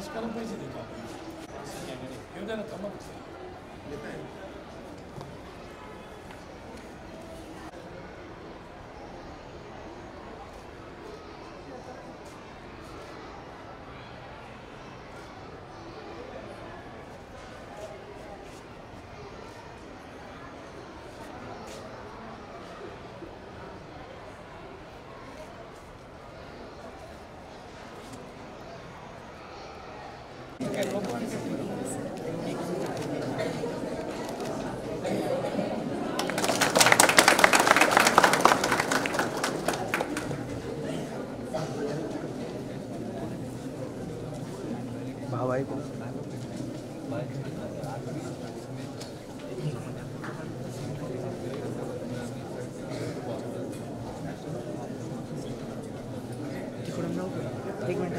निष्कारण पैसे देतो आपण येऊ द्या ना थांबा भाई को एक minute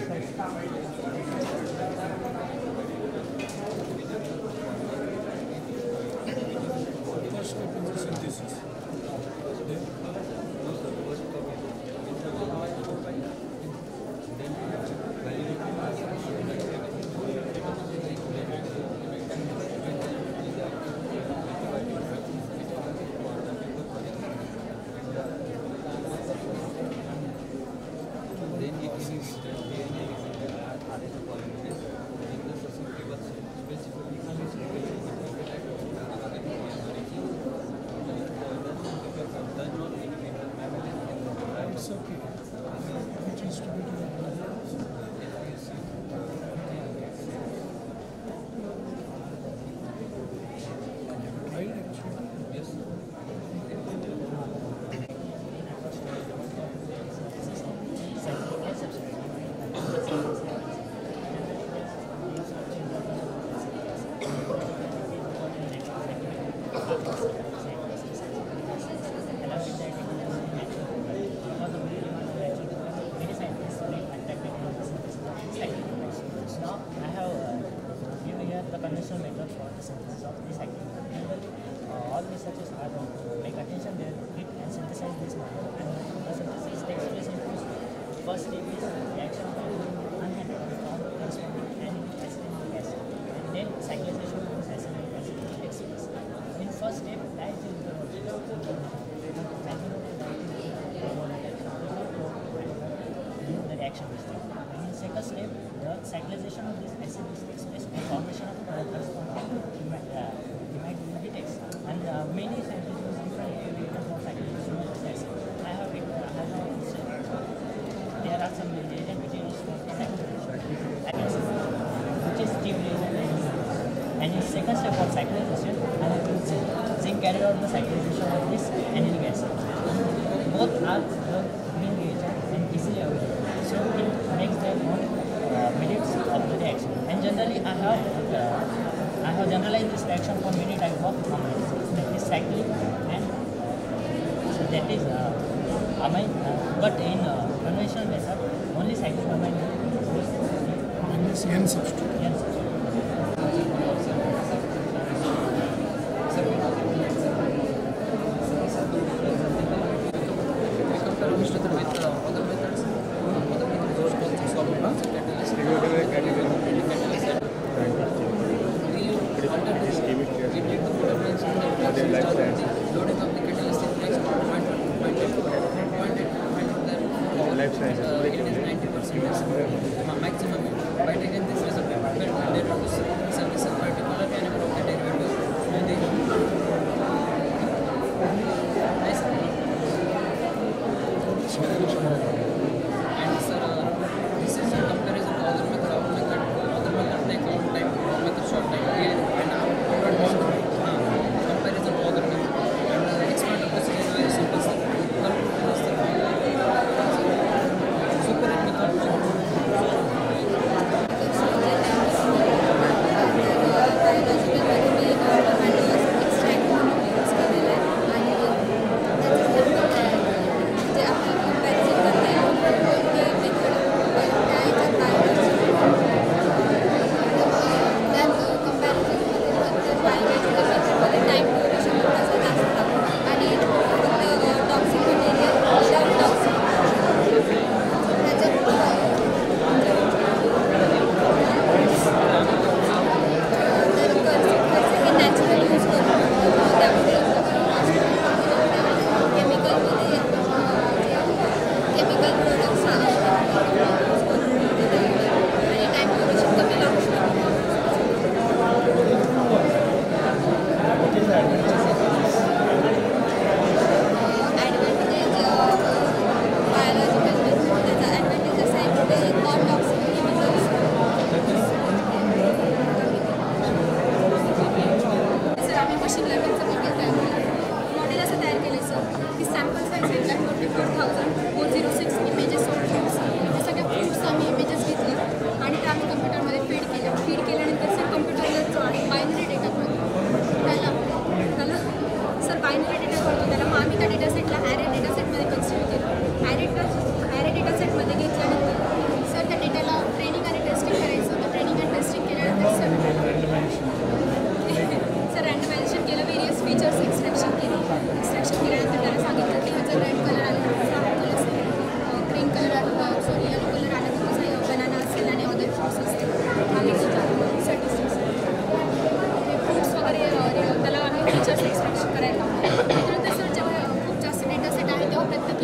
all researchers are make attention there, hit and synthesize this matter, and the synthesis takes place in two steps. First step is reaction of unhandled form corresponding to acetic acid, and then cyclization of this acetic acid takes place. In first step, diethyl the reaction is done. And in second step, the cyclization of this acid takes place and formation of corresponding and many scientists use different reactions for cyclization of this acid. I have said there are some reagent materials for cyclization, which is steam reagent. And in second step of cyclization, I have used zinc carried out the cyclization of this anionic acid. Both are the green reagent and easily available, so it makes them mediates of the reaction. And generally, I have generalized this reaction for many types of amines. That is cyclic and that is amine, but in conventional method, only cyclic amine is N substitute. N substitute. Maximum by taking this result, they produce service of particular caliber of the derivative. And sir, this is in comparison to other method. Other method take long time, method short time. And comparison to other method. And expert of this is very simple. Super method.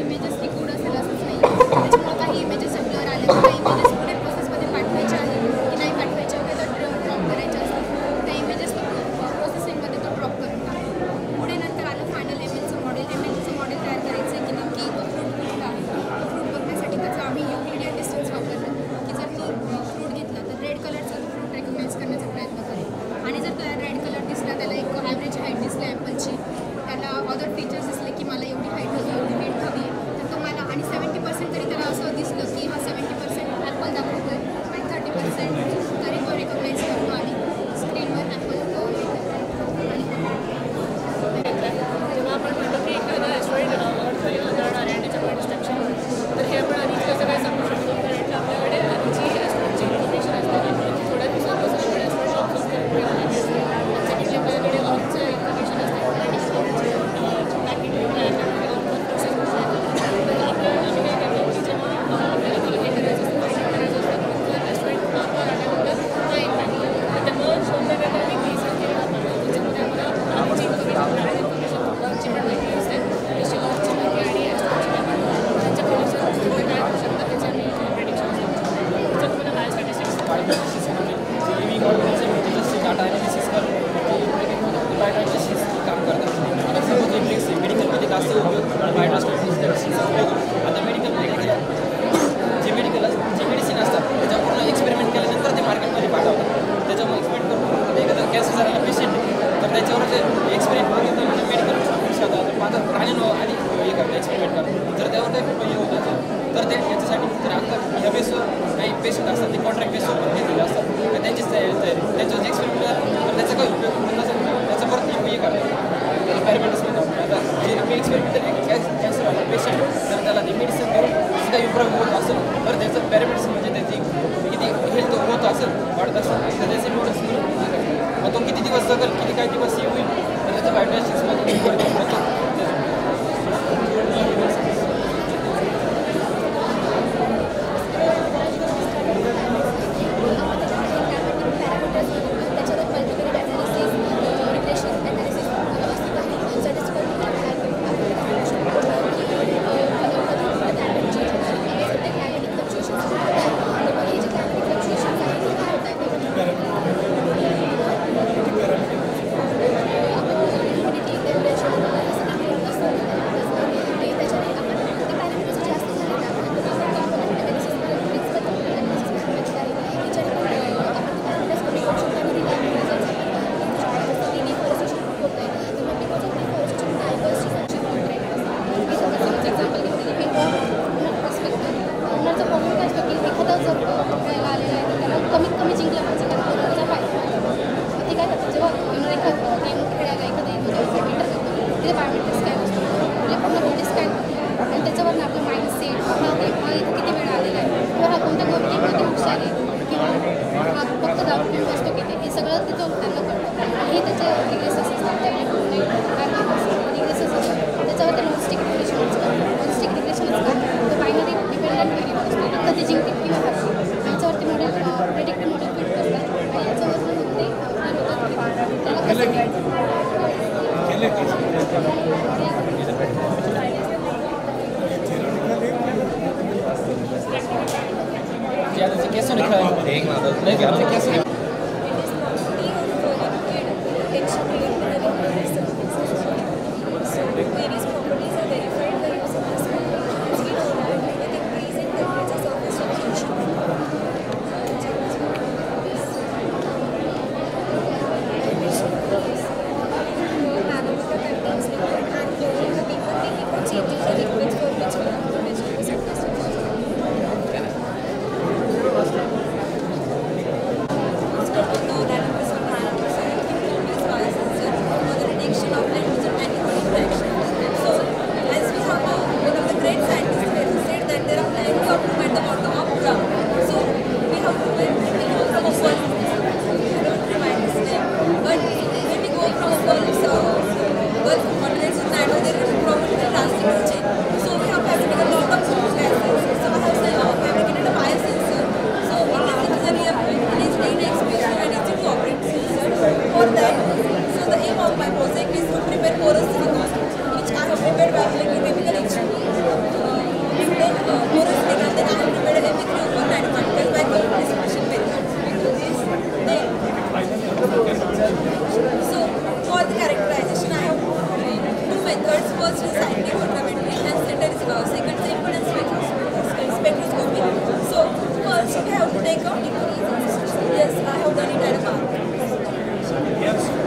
Images liquid असेल असंच नाही. त्याच्यामुळे काही images blur आले, काही images पुढे प्रोसेसमध्ये पाठवायचे आहे की नाही पाठवायचे वगैरे तर ड्रॉप करायचे असतात. त्या इमेजेस प्रोसेसिंगमध्ये तो ड्रॉप करून टाकतो. पुढे नंतर आलं फायनल एमएलचं मॉडेल तयार करायचं आहे की नक्की तो फ्रूट कुठला आहे. तो फ्रूट बघण्यासाठी त्याचा आम्ही युक्लिडियन डिस्टन्स वापरलं की जर मी फ्रूट घेतला तर रेड कलरचा तो फ्रूट रेकग्नाइज करण्याचा प्रयत्न करेल आणि जर त्याला रेड कलर दिसला, त्याला एक ॲव्हरेज हाईट दिसली ॲपलची, त्याला अदर फीचर्स दिसले की मला एवढी हाईट हवी, एवढी वेट हवी आहे, तर तो मला आणि 70% तरी त्याला असं दिसलं की हा 70% ॲपल दाखवतो आहे आणि 30% तरी तो रेकग्नाइज करतो आणि स्क्रीनवर ॲपल जेव्हा आपण म्हणतो की एखादा रेस्टॉरंट R&Dचं कन्स्ट्रक्शन, तर हे आपण आधीच कसं काय सांगू शकतो, कारण आपल्याकडे आधीची रेस्टॉरंटची इन्फॉर्मेशन असते की थोड्या दिवसांपासून आपण रेस्टॉरंट ऑब्झर्व करत ठेवलेले असते. त्याच्याकडे आपल्याकडे ऑफचं इन्फॉर्मेशन असते, पॅकेट प्रोसेस तर आम्ही काय करतो की जेव्हा आपल्याला हे करायचं असतं, फायनल करायचं असतं, तर रेस्टॉरंट आल्यानंतर हा एक पॅकेट तर त्यामुळे शोधण्याकरता आम्ही केसेस केले जातात. त्याच्यामध्ये आम्हाला आधीची इन्फॉर्मेशन लॉन्चची पण माहिती असते, त्याची लॉन्चची माहिती आणि रेस्टॉरंटची माहिती, त्यांच्या प्रोडक्शन काय होऊ शकतं त्याचे आम्ही प्रेडिक्शन असतात. त्याच्यात तुम्हाला काय स्टॅटिस्टिक्स लिव्हिंग ऑर्गॅनिझमचे डाटा ॲनालिसिस करून बायोडायव्हर्सिटीच काम करतात. आता सपोज मेडिकलमध्ये जास्त उपयोग बायोडायव्हर्सिटीचा उपयोग. आता मेडिकलमध्ये जे मेडिसिन असतात त्याच्यावर पूर्ण एक्सपेरिमेंट केल्यानंतर ते मार्केटमध्ये पाठवतात. त्याच्यामुळे एक्सपेरिमेंट करून एखादा कॅन्सर झालेला पेशंट तर त्याच्यावर ते एक्सपेरिमेंट करतात. म्हणजे मेडिकल तर माझं प्राण्यांवर आधी हे करतात, एक्सपेरिमेंट करतात. जर त्यावर काही हे होत असेल तर ते याच्यासाठी तर आता ह्या बेसवर काही पेशंट असतात ते कॉन्ट्रॅक्ट बेसवर घेतलेले असतात, तर त्यांचीच तयारी त्याच्यावर एक्सपेरिमेंट झाला तर त्याचा काही उपयोग नसेल त्याचा परत हे करायचं त्याला पॅरामेडिक्स म्हणतात. आता जे आम्ही एक्सपेरिमेंट कॅन्सर आला पेशंट तर त्याला ते मेडिसिन करून काही इम्प्रूव्ह होत असेल तर त्याचं पॅरामेडिक्स म्हणजे त्याची किती हेल्थ होत असेल वाढत असेल तर त्याचे नोट्स मग तो किती दिवस जगल, किती काही दिवस हे होईल तर त्याचं बायोडायव्हर्सिटीमध्ये होतं. second is impedance spectroscopy. So first we have to take out decrease. Yes, I have done it at a mark. Yes.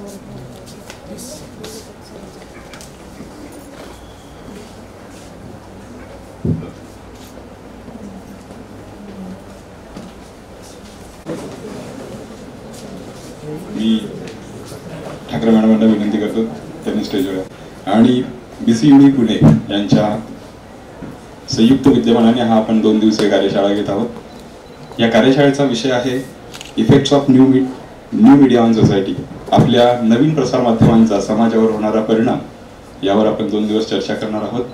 मी ठाकरे मॅडमांना विनंती करतो त्यांनी स्टेजवर आणि BCUD पुणे यांच्या संयुक्त विद्यमानाने हा आपण 2 दिवसीय कार्यशाळा घेत आहोत। या कार्यशाळेचा विषय आहे effects of new media on society, आपल्या नवीन प्रसारमाध्यमांचा समाजावर होणारा परिणाम, यावर आपण 2 दिवस चर्चा करणार आहोत।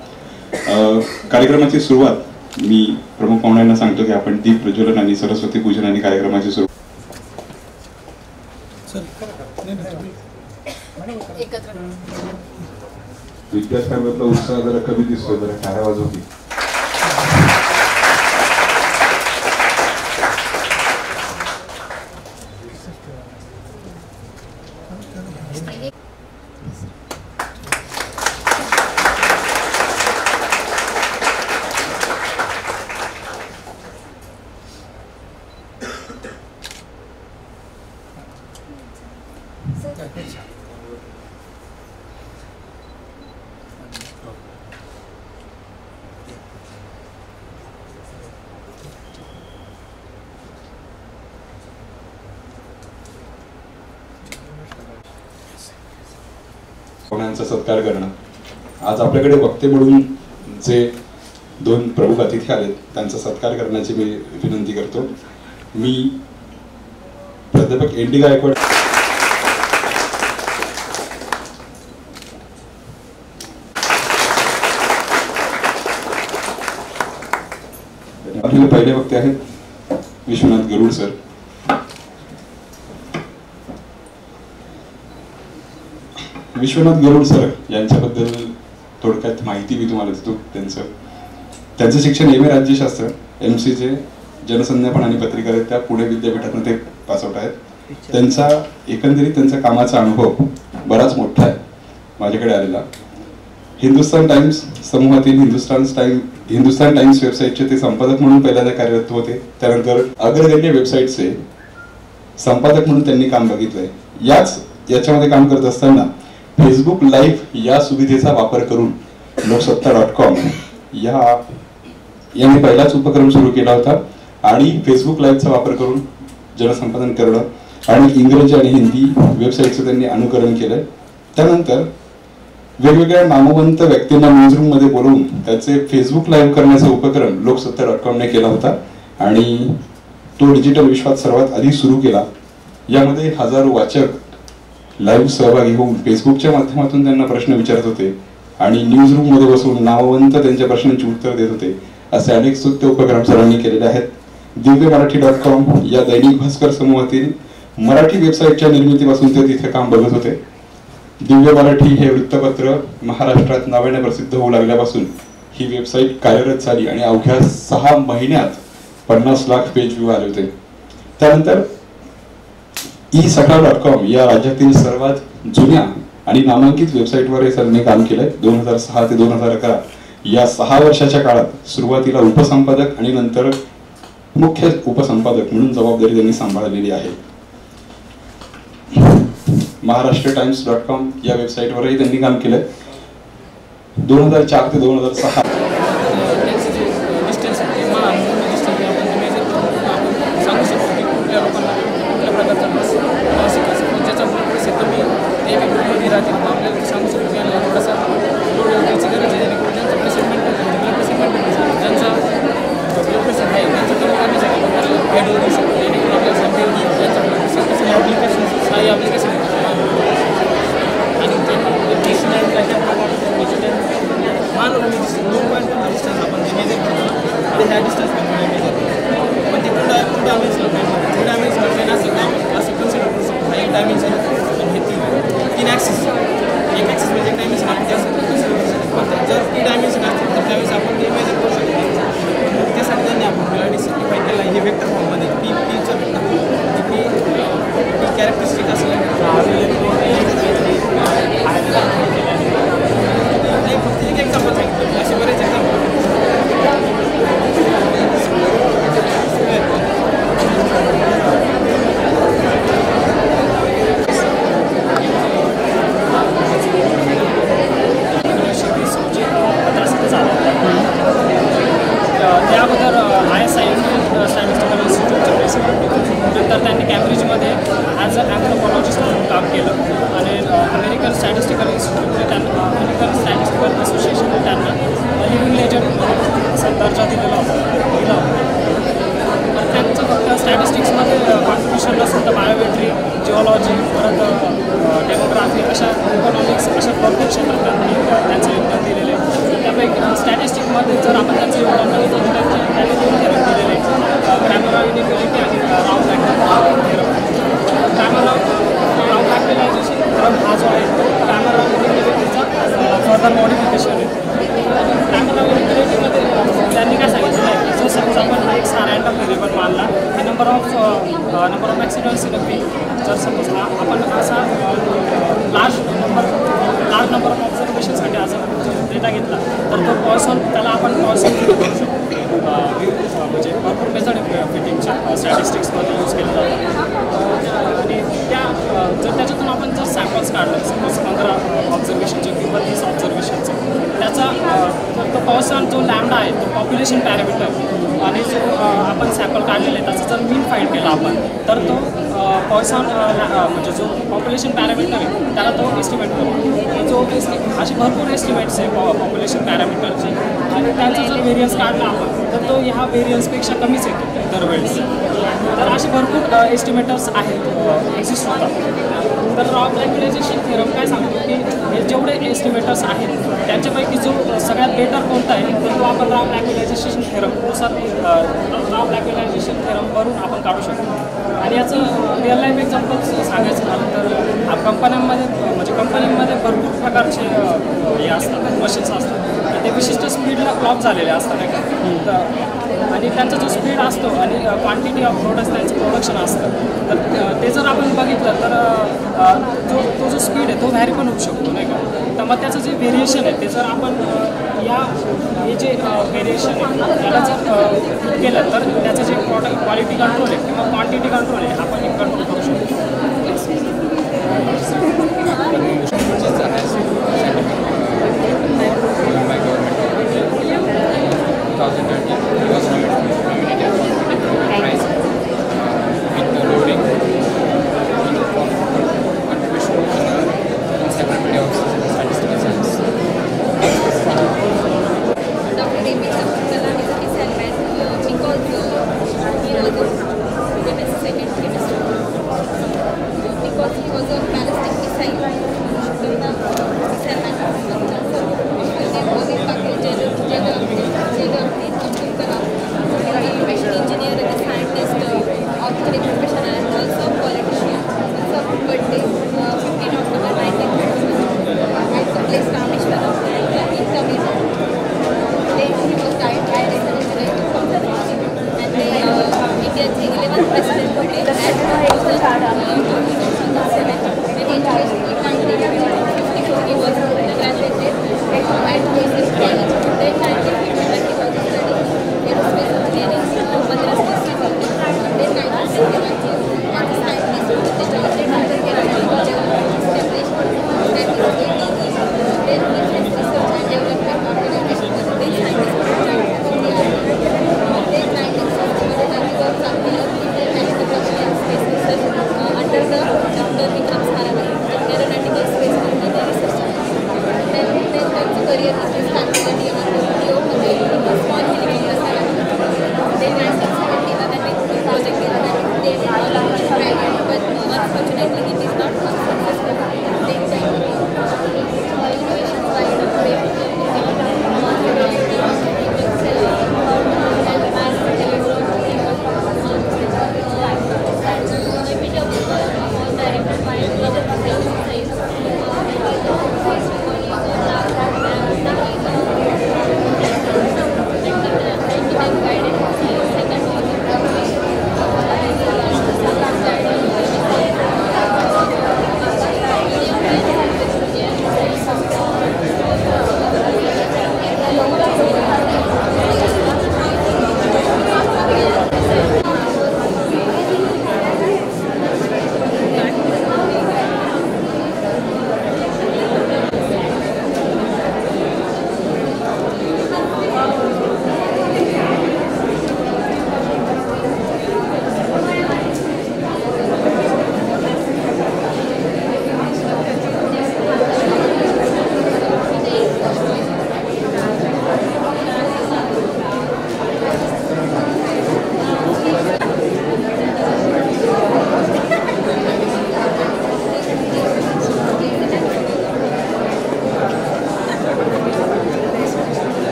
कार्यक्रमाची सुरुवात मी प्रमुख पाहुण्यांना सांगतो की आपण दीप प्रज्वलन आणि सरस्वती पूजन आणि कार्यक्रमाची सुरुवात विद्यार्थ्यांमधला उत्साह जरा कमी दिसतोय, जरा टाळ्या वाजवतील। पाहुण्यांचा सत्कार करणं। आज आपल्याकडे वक्ते म्हणून जे 2 प्रमुख अतिथी आलेत त्यांचा सत्कार करण्याची मी विनंती करतो। मी प्राध्यापक ND गायकवाड आपले पहिले वक्ते आहेत विश्वनाथ गरुड सर। विश्वनाथ गरुड सर यांच्याबद्दल थोडक्यात माहिती मी तुम्हाला देतो। त्यांचं शिक्षण MA राज्यशास्त्र MCचे जनसंज्ञापन आणि पत्रकारिता पुणे विद्यापीठातून ते पास आउट आहेत। त्यांचा कामाचा अनुभव बराच मोठा आहे माझ्याकडे आलेला। हिंदुस्तान टाइम्स समूहातील हिंदुस्तान टाइम्स वेबसाईटचे ते संपादक म्हणून पहिल्यांदा कार्यरत होते। त्यानंतर अग्रगण्य वेबसाईटचे संपादक म्हणून त्यांनी काम बघितलंय। याच्यामध्ये काम करत असताना फेसबुक लाईव्ह या सुविधेचा वापर करून लोकसत्ता.com यांनी पहिलाच उपक्रम सुरू केला होता आणि फेसबुक लाईव्हचा वापर करून जनसंपादन करणं आणि इंग्रजी आणि हिंदी वेबसाईटचं त्यांनी अनुकरण केलंय। त्यानंतर वेगवेगळ्या नामवंत व्यक्तींना न्यूजरूम मध्ये बोलवून त्याचे फेसबुक लाईव्ह करण्याचा उपक्रम लोकसत्ता.com ने केला होता आणि तो डिजिटल विश्वात सर्वात आधी सुरू केला। यामध्ये हजारो वाचक लाईव्ह सहभागी होऊन फेसबुकच्या माध्यमातून त्यांना प्रश्न विचारत होते आणि न्यूज रूम मध्ये बसून नामवंत त्यांच्या प्रश्नांची उत्तर देत होते। असे अनेक स्तुत्य उपक्रम सरांनी केलेले आहेत। दिव्यमराठी.com या दैनिक भास्कर समूहातील मराठी वेबसाईटच्या निर्मितीपासून ते तिथे काम बघत होते। दिव्य मराठी हे वृत्तपत्र महाराष्ट्रात नावाने प्रसिद्ध होऊ लागल्यापासून ही वेबसाईट कार्यरत झाली आणि अवघ्या 6 महिन्यात 50 लाख पेज व्ह्यू आले होते। त्यानंतर eSakal.com या राज्यातील सर्वात जुन्या आणि नामांकित वेबसाईटवर हे सरांनी काम केलंय। 2006 ते 2011 या 6 वर्षाच्या काळात सुरुवातीला उपसंपादक आणि नंतर मुख्य उपसंपादक म्हणून जबाबदारी त्यांनी सांभाळलेली आहे। महाराष्ट्रटाइम्स.com या वेबसाईटवरही त्यांनी काम केलंय। 2004 ते 2006 अशा इकॉनॉमिक्स अशा भरपूर क्षेत्रात त्यांचं योगदान दिलेलं आहे. त्यापैकी स्टॅटिस्टिकमध्ये जर आपण त्यांचं योगदान बघितलं तर त्यांनी 2 थेरम दिलेले आहेत, क्रॅमर इनइक्वालिटी आणि Rao theorem. Rao factorisation theorem हा जो आहे तो क्रॅमर इनइक्वालिटीचा फर्दर मॉडिफिकेशन आहे. क्रॅमर इनइक्वालिटीमध्ये त्यांनी काय सांगितलं आहे की जो सपोज आपण हा एक रँडम व्हेरिएबल मानला की number of accidents in a week, जर सपोज हा आपण असा लार्ज नंबर ऑफ ऑब्झर्वेशनसाठी असा डेटा घेतला तर तो पॉयसन त्याला आपण पॉयसन करू शकतो. म्हणजे भरपूर मेथड फिटिंगच्या स्टॅटिस्टिक्समध्ये यूज केलं जातं आणि जर त्याच्यातून आपण जर सॅम्पल्स काढलं सपोज 15 ऑब्झर्वेशनचे किंवा 30 ऑब्झर्वेशनचे, त्याचा तो पॉयसन जो लॅम्बडा आहे तो पॉप्युलेशन पॅरामीटर आणि जो आपण सॅम्पल काढलेला आहे त्याचा जर मीन फाईंड केला आपण तर तो पॉयसन म्हणजे जो पॉप्युलेशन पॅरामीटर आहे त्याला तो एस्टिमेट करतो. जो असे भरपूर एस्टिमेट्स आहे पॉप्युलेशन पॅरामीटरचे आणि त्यांचा जर व्हेरियन्स काढला आपण तर तो ह्या व्हेरियन्सपेक्षा कमीच येतो दरवेळेस. तर असे भरपूर एस्टिमेटर्स आहेत एक्झिस्ट होतात. तर रॉ ग्रॅन्युलायझेशन थेरम काय सांगतो की हे जेवढे एस्टिमेटर्स आहेत त्यांच्यापैकी जो सगळ्यात बेटर कोणता आहे तर तो आपण रॉ ग्रॅन्युलायझेशन थेरमनुसार रॉ ग्रॅन्युलायझेशन थेरमवरून आपण काढू शकतो. आणि याचं रिअल लाईफ एक्झाम्पल सांगायचं झालं तर कंपन्यांमध्ये म्हणजे कंपनीमध्ये भरपूर प्रकारचे हे असतात मशीन्स असतात ते विशिष्ट स्पीडला क्लॉक झालेले असतात नाही का. आणि त्यांचा जो स्पीड असतो आणि क्वांटिटी ऑफ प्रोडक्ट्स त्यांचं प्रोडक्शन असतं तर ते जर आपण बघितलं तर तो जो स्पीड आहे तो व्हॅरी पण होऊ शकतो नाही का. तर मग त्याचं जे व्हेरिएशन आहे ते जर आपण हे जे व्हेरिएशन आहे त्याला जर केलं तर त्याचं जे प्रॉडक्ट क्वालिटी कंट्रोल आहे किंवा क्वांटिटी कंट्रोल आहे आपण एक कंट्रोल करू शकतो. Then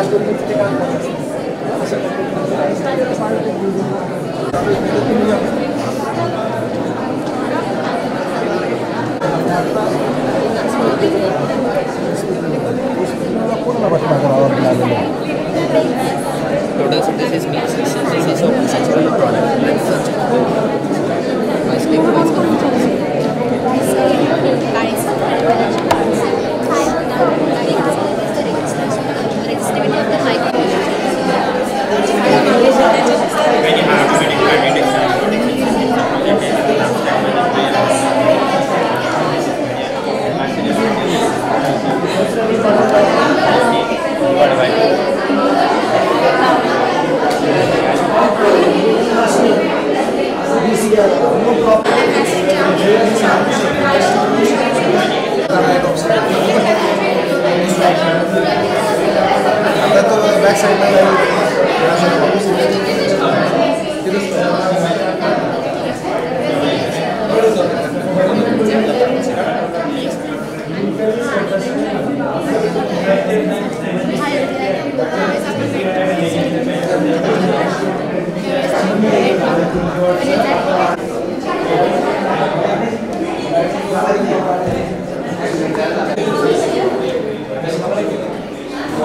Total synthesis means synthesis of essential product like such.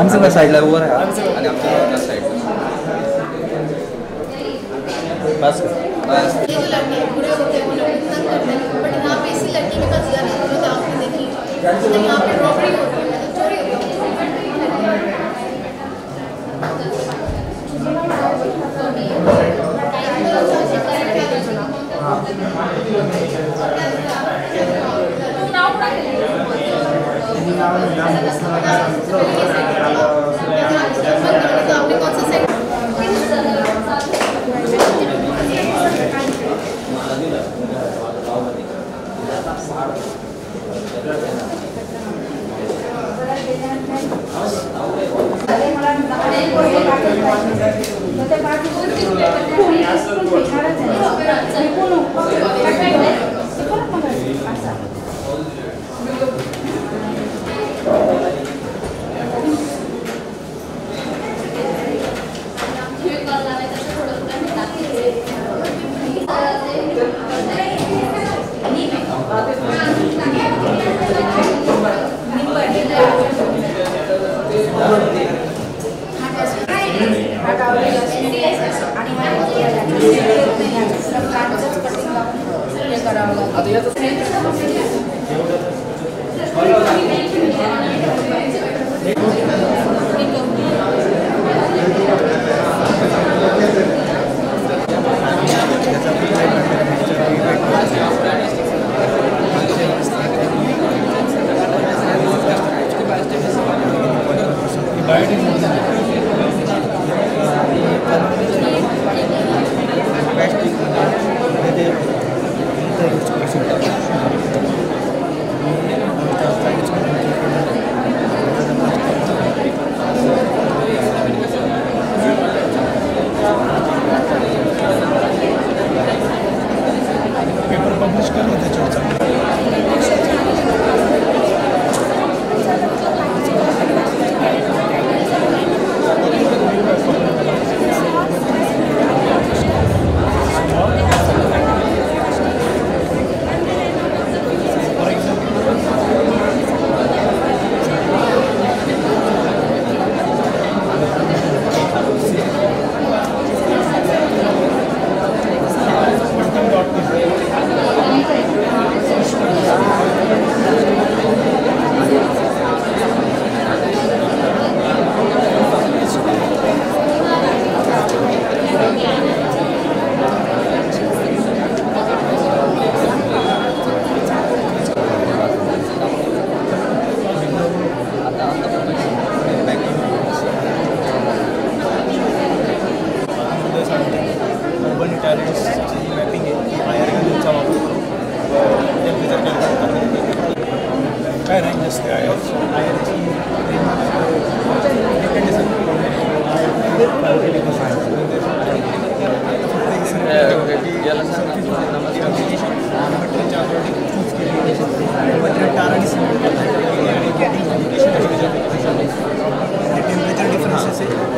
आमच्या साईडला वर आहे आणि आमच्या साईडला बस बस पूरे होते हैं वो लोग इतना करते हैं बट यहाँ पे इसी लड़की के पास गया नहीं तो आपने देखी तो यहाँ पे रॉबरी होती है मतलब चोरी आपने कौन सा सेट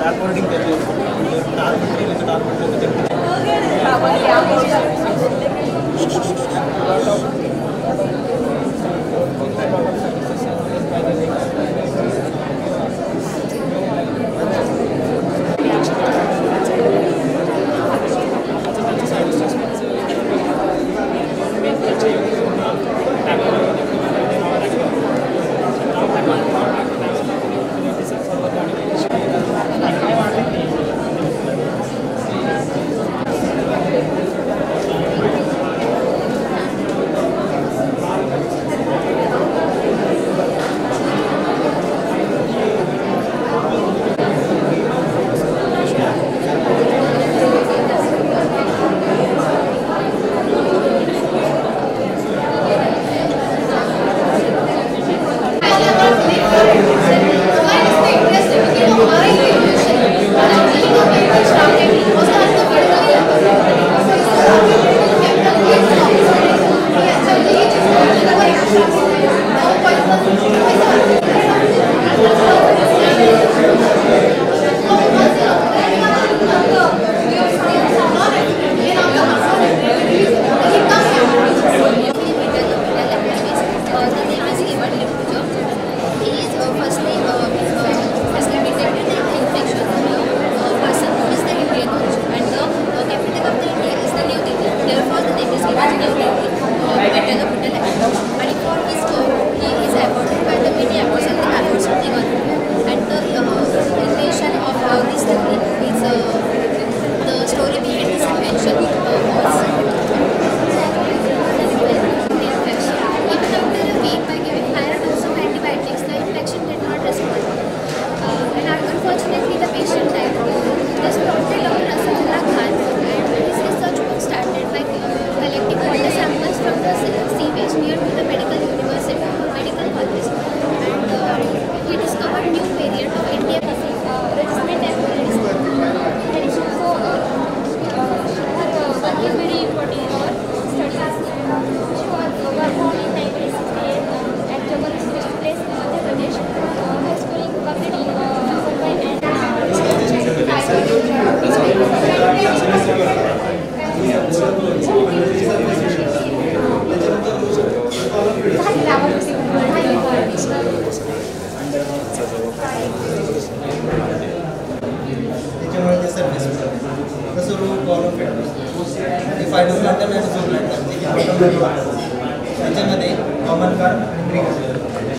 अकॉर्डिंग त्याचे टार्गेट केले तर टार्गेट त्याच्यामुळे ते सर्व्हिस तसं रोल गव्हर्नमेंट ते फायनल त्याच्यामध्ये कॉमन कार आणि